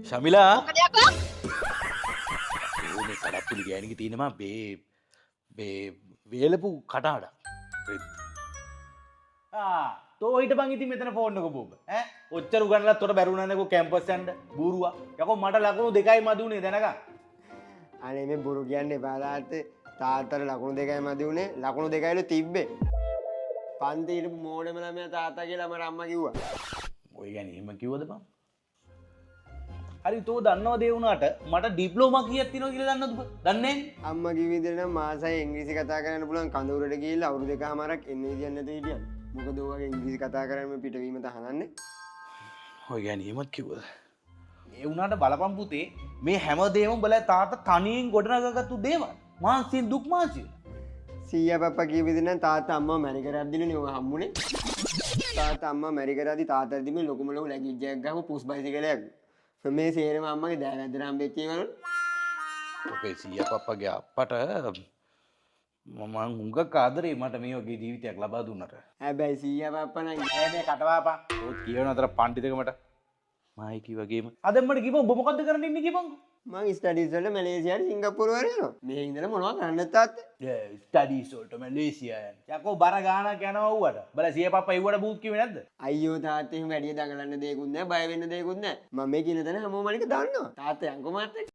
ශමිලා මොකද යකෝ? මේ කඩප්පුලි ගෑණිගේ තියෙනවා මේ වේලපු කටහඩ. තෝ හිටපන් ඉතින් මෙතන ෆෝන් එක බෝබ. ඈ ඔච්චර උගන්නලත් උඩ බැරුණා නේකෝ කැම්පස් යන්න බූරුවා. යකෝ මට ලකුණු 2යි මදි උනේ දැනගන්න. අනේ මේ බොරු කියන්නේ බාලාට තාත්තට ලකුණු 2යි මදි උනේ ලකුණු 2යිලු තිබ්බේ. පන්තියේ ඉන්න මෝඩම ළමයා තාත්තා කියලා මට අම්මා කිව්වා. ඔය කියන්නේ එහෙම කිව්වද බං? හරි තෝ දන්නවද ඒ වුණාට මට ඩිප්ලෝමා කීයක් තියෙනවද කියලා දන්නවද බං? දන්නේ නැහැ. අම්මා කිව්ව විදිහට නම් මාසයි ඉංග්‍රීසි කතා කරන්න පුළුවන් කඳවුරට ගිහිල්ලා අවුරුදු දෙකමාරක් එන්නේ විදියක් නැතුව හිටියා. මොකද ඔයගේ ඉංග්‍රීසි කතා කරන්නේ පිටවීම තහනන්නේ. ඔය කියන්නේ එහෙමත් කිව්වද? ඒ වුණාට බලපන් පුතේ මේ හැමදේම උඹලා තාත්තා තනියෙන් ගොඩනගාගත්තු දේවල්. මානසික දුක් මානසික. සීයා පප්පා කිව්ව විදිහට නම් තාත්තා අම්මව මැරි කරද්දිනේ ඔය හම්බුනේ. තාත්තා අම්මා මැරි කරද්දි තාත්තා දිමේ ලොකුම ලොකු ලැගිජ්ජයක් ගහම පුස් බයිසිකලයක්. මේ සේරම අම්මගේ දෑවැද්දට හම්බෙච්ච ඒවලු. ඔබේ සීයා පප්පගේ අප්පට මම හුඟක් ආදරේ මට මේ වගේ ජීවිතයක් ලබා දුන්නට. හැබැයි සීයා පප්පා නම් මේ කටවාපා. ඔය කියවන අතර පඬිතුකමට මායිකි වගේම. අද මට කිව්ව ඔබ මොකද්ද කරන්න ඉන්නේ කිව්වංග? මං ස්ටඩීස් වලට මැලේසියාට සිංගප්පූරු වල යනවා. මෙහෙ ඉඳලා මොනවද කරන්නද තාත්තේ? ස්ටඩීස් වලට මැලේසියා යන. යකෝ බර ගානක් යනවා ඌවට. බල සීයා පප්පා ඉව්වට බූත් කිව්වේ නැද්ද? අයියෝ තාත්තේ එහෙම වැඩිය දඟලන්න දෙයක්වත් නැහැ, බය වෙන්න දෙයක්වත් නැහැ. මම මේ කියන තැන හැමෝම අනික දන්නවා. තාත්තා යන්කෝ මාත් එක්ක.